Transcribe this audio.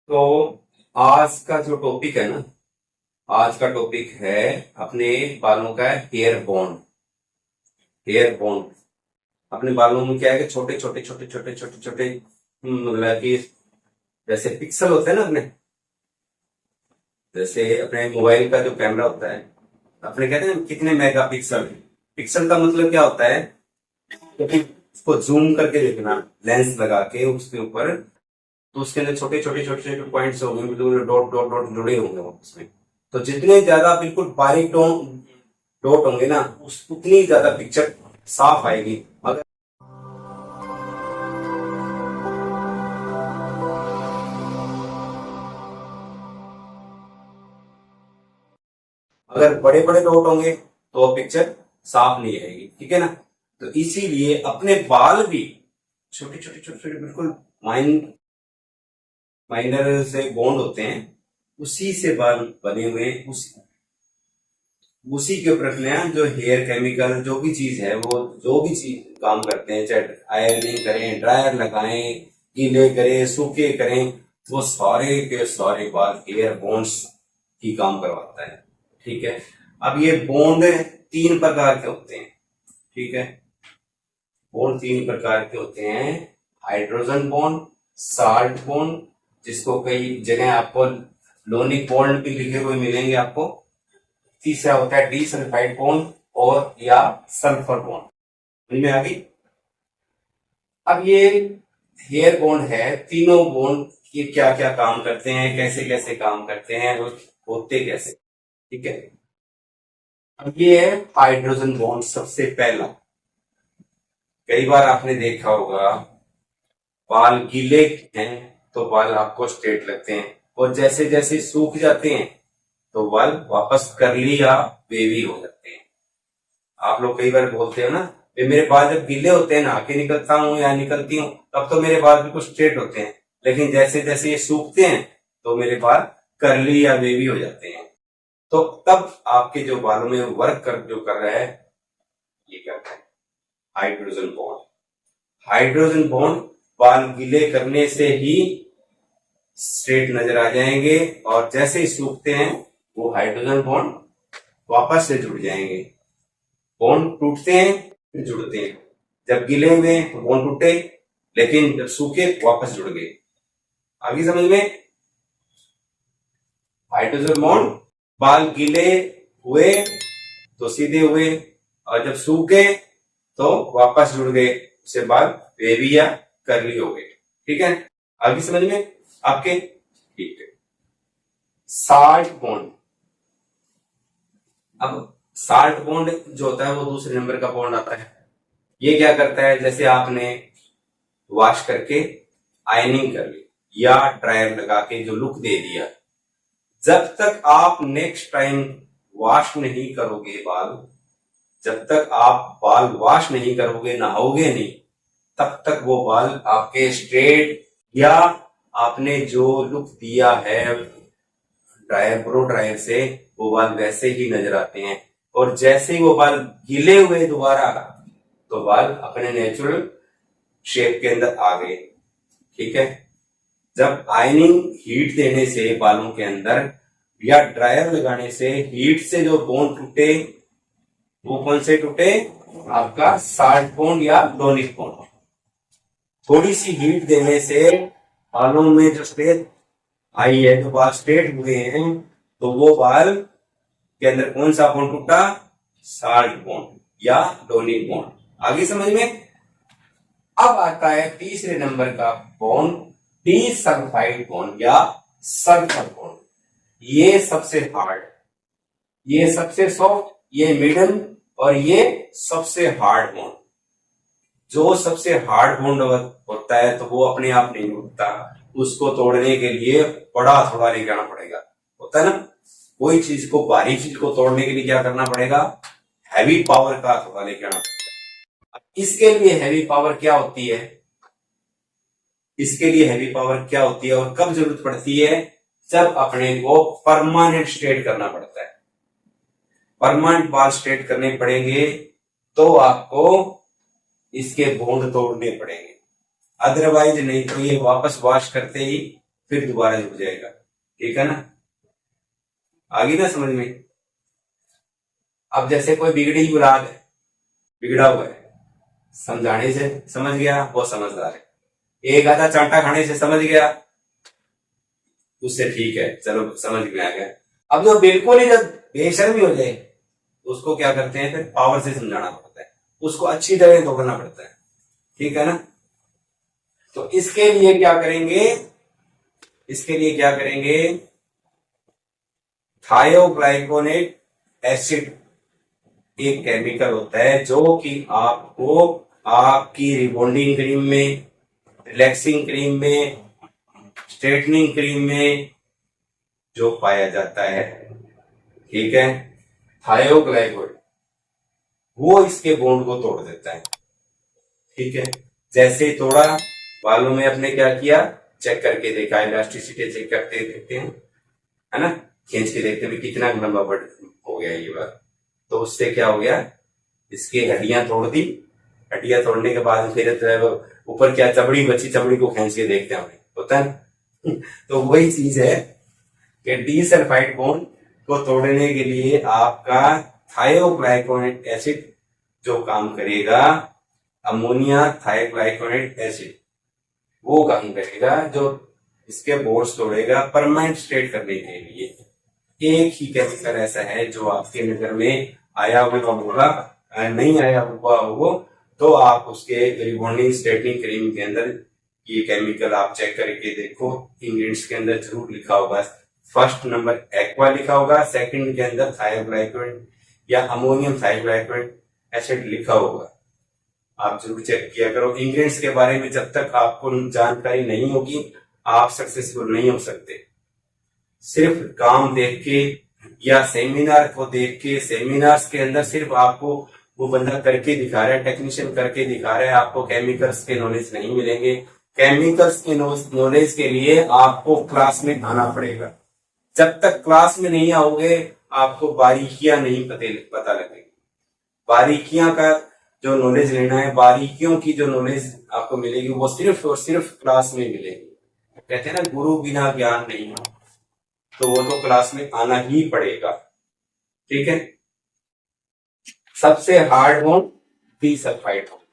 तो आज का जो टॉपिक है ना, आज का टॉपिक है अपने बालों का हेयर बॉन्ड। हेयर बॉन्ड अपने बालों में क्या है कि छोटे छोटे छोटे छोटे छोटे छोटे मतलब कि जैसे पिक्सल होते हैं ना अपने, जैसे अपने मोबाइल का जो कैमरा होता है, अपने कहते हैं ना कितने मेगा पिक्सल। पिक्सल का मतलब क्या होता है कि उसको जूम करके देखना, लेंस लगा के उसके ऊपर, तो उसके अंदर छोटे छोटे छोटे छोटे पॉइंट्स होंगे, बिल्कुल डॉट डॉट डॉट जुड़े होंगे वो उसमें। तो जितने ज्यादा बिल्कुल बारीक डॉट होंगे ना, उतनी ज्यादा पिक्चर साफ आएगी। अगर अगर बड़े बड़े डॉट होंगे तो वो पिक्चर साफ नहीं आएगी, ठीक है ना। तो इसीलिए अपने बाल भी छोटे छोटे छोटे छोटे बिल्कुल माइनर से बॉन्ड होते हैं, उसी से बाल बने हुए हैं। उसी के ऊपर अपने यहाँ जो हेयर केमिकल जो भी चीज है, वो जो भी चीज काम करते हैं, चाहे आयरनिंग करें, ड्रायर लगाएं, गीले करें, सूखे करें, वो सारे के सारे बाल हेयर बॉन्ड्स की काम करवाता है, ठीक है। अब ये बॉन्ड 3 प्रकार के होते हैं, ठीक है। बॉन्ड 3 प्रकार के होते हैं। हाइड्रोजन बॉन्ड, साल्ट बॉन्ड, जिसको कई जगह आपको लोनिक बॉन्ड भी लिखे हुए मिलेंगे आपको। तीसरा होता है डीसल्फाइड बॉन्ड और या सल्फर बॉन्ड। समझ में आ गई। अब ये हेयर बॉन्ड है, तीनों बॉन्ड ये क्या क्या काम करते हैं, कैसे कैसे काम करते हैं और होते कैसे, ठीक है। अब ये है हाइड्रोजन बॉन्ड, सबसे पहला। कई बार आपने देखा होगा बाल गीले हैं तो बाल आपको स्ट्रेट लगते हैं, और जैसे जैसे सूख जाते हैं तो बाल वापस करली या वेवी हो जाते हैं। आप लोग कई बार बोलते हो ना, मेरे बाल जब गीले होते हैं, नहा के निकलता हूँ या निकलती हूँ, तब तो मेरे बाल बिल्कुल स्ट्रेट होते हैं, लेकिन जैसे जैसे ये सूखते हैं तो मेरे बाल करली या वेवी हो जाते हैं। तो तब आपके जो बालों में वर्क जो कर रहा है, ये करता है हाइड्रोजन बॉन्ड। हाइड्रोजन बॉन्ड बाल गीले करने से ही स्ट्रेट नजर आ जाएंगे, और जैसे ही सूखते हैं वो हाइड्रोजन बॉन्ड वापस से जुड़ जाएंगे। बॉन्ड टूटते हैं फिर जुड़ते हैं। जब गीले हुए तो बॉन्ड टूटे, लेकिन जब सूखे वापस जुड़ गए। आगे समझ में। हाइड्रोजन बॉन्ड बाल गीले हुए तो सीधे हुए, और जब सूखे तो वापस जुड़ गए, उससे बाल वेवी या करली हो गए, ठीक है। आगे समझ में आपके, ठीक है। Salt bond. अब साल्ट बॉन्ड जो होता है वो दूसरे नंबर का बॉन्ड आता है। ये क्या करता है, जैसे आपने वॉश करके आयनिंग कर ली या ड्रायर लगा के जो लुक दे दिया, जब तक आप नेक्स्ट टाइम वॉश नहीं करोगे बाल, जब तक आप बाल वॉश नहीं करोगे, नहाओगे नहीं, तब तक वो बाल आपके स्ट्रेट या आपने जो लुक दिया है ड्रायर ब्रो ड्रायर से, वो बाल वैसे ही नजर आते हैं। और जैसे ही वो बाल गीले हुए दोबारा, तो बाल अपने नेचुरल शेप के अंदर आ गए, ठीक है। जब आयनिंग हीट देने से बालों के अंदर या ड्रायर लगाने से हीट से जो बॉन्ड टूटे, वो कौन से टूटे, आपका साल्ट बॉन्ड या लोनिक बॉन्ड। थोड़ी सी हीट देने से बालों में जो स्ट्रेट आई है, जो बाल स्ट्रेट हुए हैं, तो वो बाल के अंदर कौन सा बॉन्ड टूटा, साल्ट बॉन्ड या लोनिक बॉन्ड। आगे समझ में। अब आता है तीसरे नंबर का बॉन्ड, डीसल्फाइड बॉन्ड या सल्फर बॉन्ड। ये सबसे हार्ड, ये सबसे सॉफ्ट, ये मिडल, और ये सबसे हार्ड बॉन्ड। जो सबसे हार्ड बॉन्ड होता है तो वो अपने आप नहीं उठता, उसको तोड़ने के लिए बड़ा थोड़ा लेके आना पड़ेगा, होता है ना। कोई चीज को, भारी चीज को तोड़ने के लिए क्या करना पड़ेगा, हैवी पावर का थोड़ा लेके आना पड़ेगा। इसके लिए हैवी पावर क्या होती है, इसके लिए हैवी पावर क्या होती है और कब जरूरत पड़ती है, जब अपने को परमानेंट स्ट्रेट करना पड़ता है। परमानेंट बाल स्ट्रेट करने पड़ेंगे तो आपको इसके बॉन्ड तोड़ने पड़ेंगे, अदरवाइज नहीं तो ये वापस वॉश करते ही फिर दोबारा जुड़ जाएगा। ठीक है ना, आगे ना समझ में। अब जैसे कोई बिगड़ी बुलाद है, बिगड़ा हुआ है, समझाने से समझ गया वो समझदार है, एक आधा चांटा खाने से समझ गया उससे ठीक है, चलो समझ में आ गया। अब जो बिल्कुल ही जब बेशर्मी हो जाए उसको क्या करते हैं, फिर पावर से समझाना पड़ता है, उसको अच्छी तरह तोड़ना पड़ता है। ठीक है ना, तो इसके लिए क्या करेंगे, इसके लिए क्या करेंगे, थायोग्लाइकोनेट एसिड एक केमिकल होता है जो कि आपको आपकी रिबॉन्डिंग क्रीम में, रिलैक्सिंग क्रीम में, स्ट्रेटनिंग क्रीम में जो पाया जाता है। ठीक है, थायोग्लाइकोनेट वो इसके बॉन्ड को तोड़ देता है। ठीक है, जैसे ही तोड़ा, बालों में अपने क्या किया, चेक करके देखा, इलास्टिसिटी चेक करते देखते हैं, है ना, खींच के देखते हैं कितना लंबा बढ़ हो गया ये बार, तो उससे क्या हो गया, इसकी हड्डियां तोड़ दी, हड्डियां तोड़ने के बाद फिर ऊपर क्या चमड़ी बची, चमड़ी को खींच के देखते हैं, होता है तो वही चीज है कि डीसल्फाइड बॉन्ड को तोड़ने के लिए आपका थायोग्लाइकोनेट एसिड जो काम करेगा, अमोनिया थायोग्लाइकोनेट एसिड वो काम करेगा, जो इसके बॉन्ड्स तोड़ेगा परमानेंट स्ट्रेट करने के लिए। एक ही केमिकल ऐसा है जो आपके नजर में आया हुआ होगा, नहीं आया हुआ हो तो आप उसके रिबॉन्डिंग स्ट्रेटनिंग क्रीम के अंदर ये केमिकल आप चेक करके देखो, इंग्रेडिएंट्स के अंदर जरूर लिखा होगा, फर्स्ट नंबर एक्वा लिखा होगा, सेकंड के अंदर थायोग्लाइकोनेट या अमोनियम थायोग्लाइकोनेट एसिड लिखा होगा। आप जरूर चेक किया करो। इंग्रेडिएंट्स के बारे में जब तक आपको जानकारी नहीं होगी आप सक्सेसफुल नहीं हो सकते। सिर्फ काम देख के या सेमिनार को देख के, सेमिनार्स के अंदर सिर्फ आपको वो बंदा करके दिखा रहा है, टेक्नीशियन करके दिखा रहा है, आपको केमिकल्स के नॉलेज नहीं मिलेंगे। केमिकल्स के नॉलेज के लिए आपको क्लास में आना पड़ेगा। जब तक क्लास में नहीं आओगे आपको बारीकियां नहीं पता लगेगी। बारीकियां का जो नॉलेज लेना है, बारीकियों की जो नॉलेज आपको मिलेगी वो सिर्फ और सिर्फ क्लास में मिलेगी। कहते हैं ना, गुरु बिना ज्ञान नहीं, तो वो तो क्लास में आना ही पड़ेगा। ठीक है, सबसे हार्ड बॉन्ड डीसल्फाइड बॉन्ड,